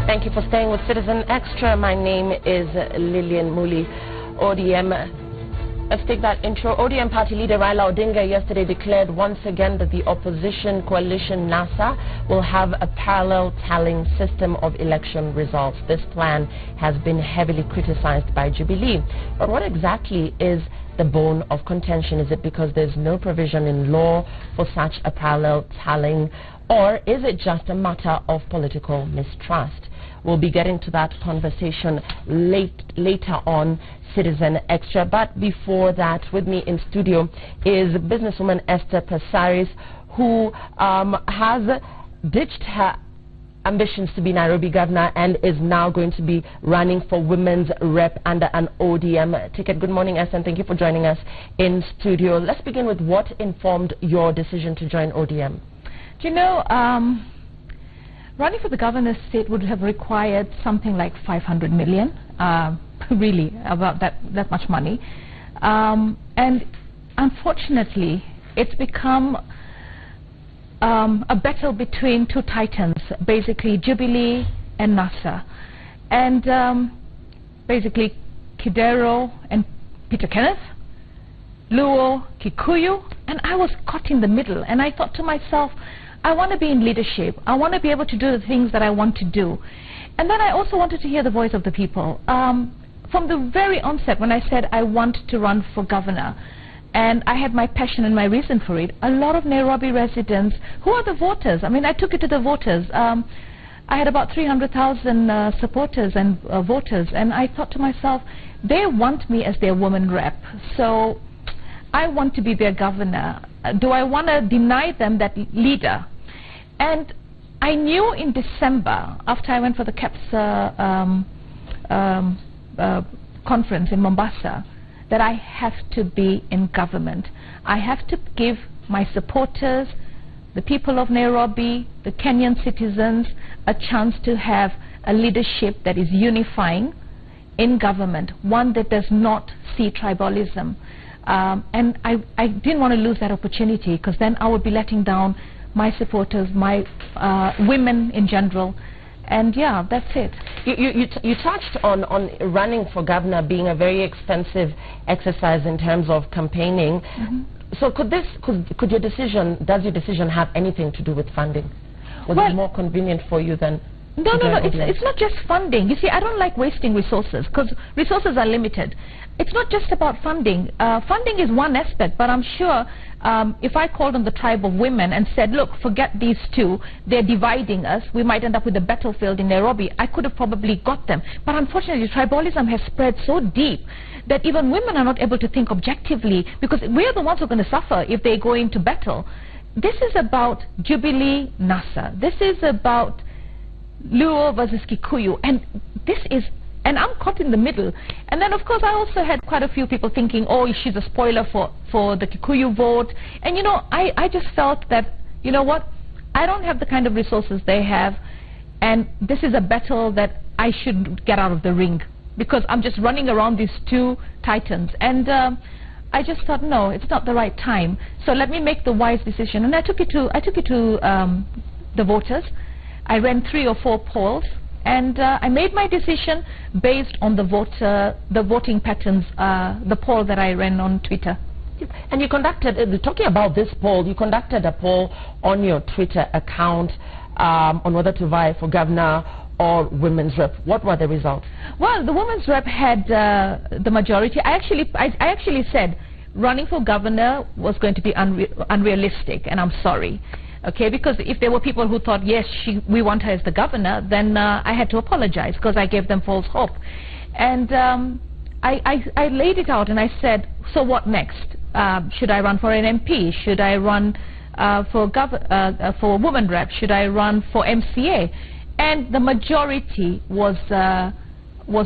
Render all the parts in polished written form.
Thank you for staying with Citizen Extra. My name is Lillian Muli. Let's take that intro. ODM party leader Raila Odinga yesterday declared once again that the opposition coalition NASA will have a parallel tallying system of election results. This plan has been heavily criticized by Jubilee. But what exactly is the bone of contention? Is it because there's no provision in law for such a parallel tallying, or is it just a matter of political mistrust? We'll be getting to that conversation later on Citizen Extra. But before that, with me in studio is businesswoman Esther Passaris, who has ditched her ambitions to be Nairobi Governor and is now going to be running for women's rep under an ODM ticket. Good morning, Esther, and thank you for joining us in studio. Let's begin with what informed your decision to join ODM. Do you know, running for the governor's seat would have required something like 500 million, really, about that much money. And unfortunately, it's become a battle between two titans, basically Jubilee and NASA. And basically Kidero and Peter Kenneth, Luo, Kikuyu, and I was caught in the middle. And I thought to myself, I want to be in leadership. I want to be able to do the things that I want to do. And then I also wanted to hear the voice of the people. From the very onset, when I said I want to run for governor, and I had my passion and my reason for it, a lot of Nairobi residents, who are the voters? I mean, I took it to the voters. I had about 300,000 supporters and voters, and I thought to myself, they want me as their woman rep. So I want to be their governor. Do I want to deny them that leader? And I knew in December, after I went for the CAPSA conference in Mombasa, that I have to be in government. I have to give my supporters, the people of Nairobi, the Kenyan citizens, a chance to have a leadership that is unifying in government, one that does not see tribalism. And I didn't want to lose that opportunity, because then I would be letting down my supporters, my women in general. And yeah, that's it. You touched on running for governor being a very expensive exercise in terms of campaigning. So does your decision have anything to do with funding? Was it more convenient for you than... No, it's not just funding. You see, I don't like wasting resources, because resources are limited. It's not just about funding. Funding is one aspect, but I'm sure if I called on the tribe of women and said, look, forget these two, they're dividing us, we might end up with a battlefield in Nairobi, I could have probably got them. But unfortunately, tribalism has spread so deep that even women are not able to think objectively, because we're the ones who are going to suffer if they go into battle. This is about Jubilee, NASA. This is about Luo versus Kikuyu, and I'm caught in the middle. And then of course I also had quite a few people thinking, oh, she's a spoiler for the Kikuyu vote. And you know, I just felt that, you know what, I don't have the kind of resources they have, and this is a battle that I should get out of the ring, because I'm just running around these two titans. And I just thought, no, it's not the right time, so let me make the wise decision. And I took it to the voters. I ran 3 or 4 polls, and I made my decision based on the voting patterns, the poll that I ran on Twitter. And you conducted, talking about this poll, you conducted a poll on your Twitter account on whether to vie for governor or women's rep. What were the results? Well, the women's rep had the majority. I actually said running for governor was going to be unrealistic, and I'm sorry. Okay, because if there were people who thought, yes, we want her as the governor, then I had to apologize, because I gave them false hope. And I laid it out, and I said, so what next? Should I run for an MP? Should I run for woman rep? Should I run for MCA? And the majority was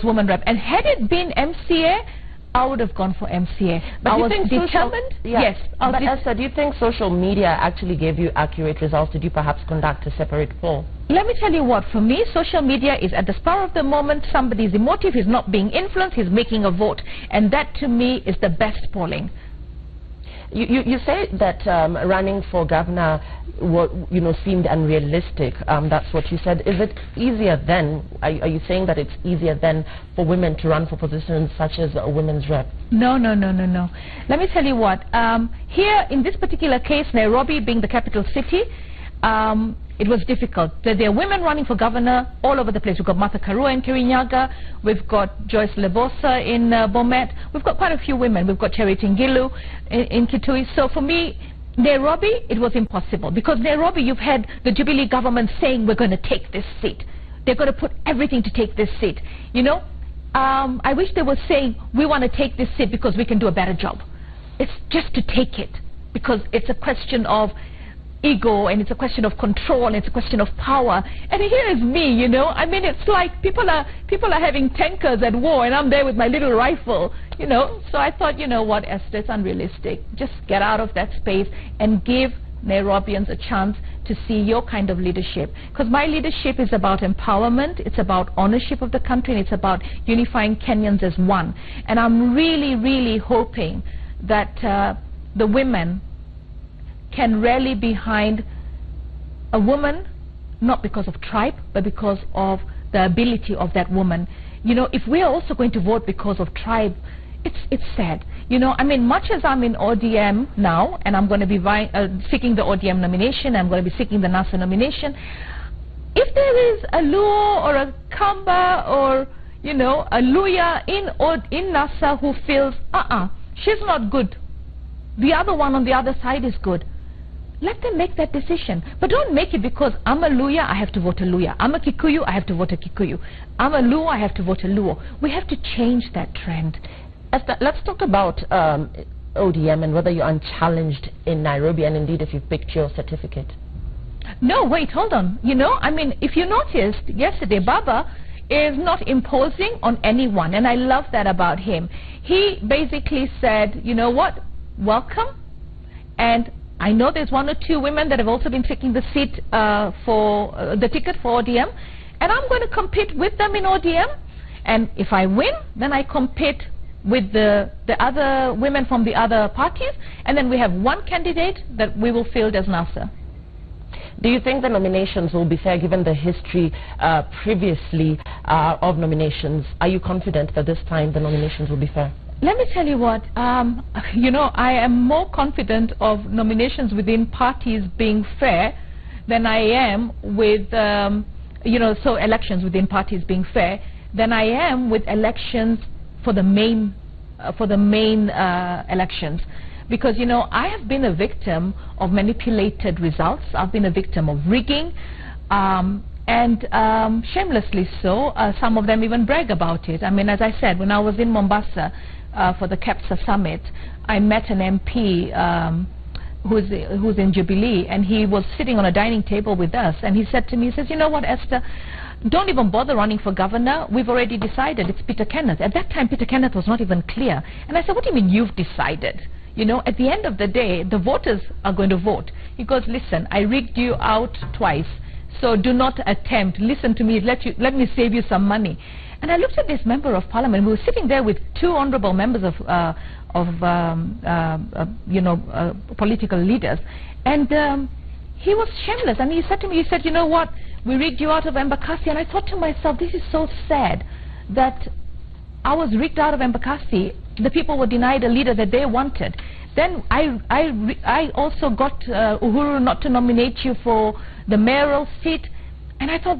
woman rep. And had it been MCA, I would have gone for MCA. But I was determined. Yes. But Esther, do you think social media actually gave you accurate results? Did you perhaps conduct a separate poll? Let me tell you what, for me, social media is at the spur of the moment. Somebody's emotive, he's not being influenced, he's making a vote. And that to me is the best polling. You say that running for governor seemed unrealistic. That's what you said. Is it easier then? Are you saying that it's easier then for women to run for positions such as a women's rep? No. Let me tell you what. Here, in this particular case, Nairobi being the capital city, it was difficult. There are women running for governor all over the place. We've got Martha Karua in Kirinyaga. We've got Joyce Lebosa in Bomet. We've got quite a few women. We've got Charity Ngilu in Kitui. So for me, Nairobi, it was impossible. Because Nairobi, you've had the Jubilee government saying we're going to take this seat. They're going to put everything to take this seat. You know, I wish they were saying we want to take this seat because we can do a better job. It's just to take it. Because it's a question of ego, and it's a question of control, and it's a question of power. And here is me, you know. I mean, it's like people are having tankers at war, and I'm there with my little rifle, you know. So I thought, you know what, Esther, it's unrealistic. Just get out of that space and give Nairobians a chance to see your kind of leadership. Because my leadership is about empowerment, it's about ownership of the country, and it's about unifying Kenyans as one. And I'm really, really hoping that the women can rally behind a woman, not because of tribe, but because of the ability of that woman. You know, if we're also going to vote because of tribe, it's sad. You know, I mean, much as I'm in ODM now, and I'm going to be seeking the ODM nomination, I'm going to be seeking the NASA nomination, if there is a Luo or a Kamba or, you know, a Luya in NASA who feels, she's not good, the other one on the other side is good, let them make that decision. But don't make it because I'm a Luya, I have to vote a Luya. I'm a Kikuyu, I have to vote a Kikuyu. I'm a Luo, I have to vote a Luo. We have to change that trend. Esther, let's talk about ODM and whether you're unchallenged in Nairobi, and indeed if you picked your certificate. No, wait, hold on. You know, I mean, if you noticed yesterday, Baba is not imposing on anyone, and I love that about him. He basically said, you know what, welcome, and I know there's one or two women that have also been seeking the seat for the ticket for ODM, and I'm going to compete with them in ODM, and if I win, then I compete with the other women from the other parties, and then we have one candidate that we will field as NASA. Do you think the nominations will be fair given the history previously of nominations? Are you confident that this time the nominations will be fair? Let me tell you what, you know, I am more confident of nominations within parties being fair than I am with, you know, so elections within parties being fair than I am with elections for the main elections. Because, you know, I have been a victim of manipulated results. I've been a victim of rigging, and shamelessly so. Some of them even brag about it. I mean, as I said, when I was in Mombasa for the KEPSA summit, I met an MP who's in Jubilee, and he was sitting on a dining table with us, and he said to me, he says, you know what, Esther, don't even bother running for governor. We've already decided it's Peter Kenneth. At that time, Peter Kenneth was not even clear. And I said, what do you mean you've decided? You know, at the end of the day, the voters are going to vote. He goes, listen, I rigged you out twice, so do not attempt. Listen to me, let me save you some money. And I looked at this member of parliament. We were sitting there with two honorable members of you know, political leaders. And he was shameless. And he said to me, he said, you know what, we rigged you out of Embakasi. And I thought to myself, this is so sad that I was rigged out of Embakasi. The people were denied a leader that they wanted. Then I also got Uhuru not to nominate you for the mayoral seat. And I thought,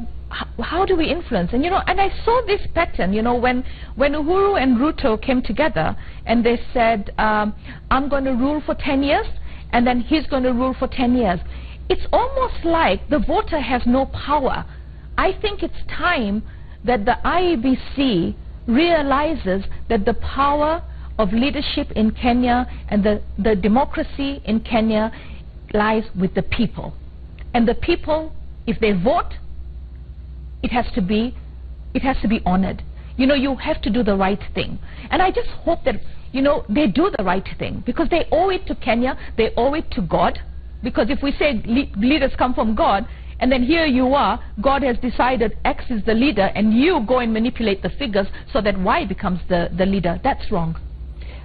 how do we influence? And, you know, and I saw this pattern, you know, when Uhuru and Ruto came together and they said, I'm going to rule for 10 years, and then he's going to rule for 10 years. It's almost like the voter has no power. I think it's time that the IEBC realizes that the power of leadership in Kenya and the democracy in Kenya lies with the people. And the people, if they vote, it has to be honored. You know, you have to do the right thing. And I just hope that, you know, they do the right thing, because they owe it to Kenya, they owe it to God. Because if we say leaders come from God, and then here you are, God has decided X is the leader, and you go and manipulate the figures so that Y becomes the leader, that's wrong.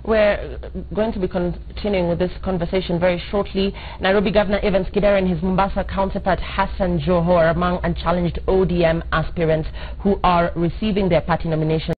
We're going to be continuing with this conversation very shortly. Nairobi Governor Evans Kidero and his Mombasa counterpart Hassan Joho are among unchallenged ODM aspirants who are receiving their party nomination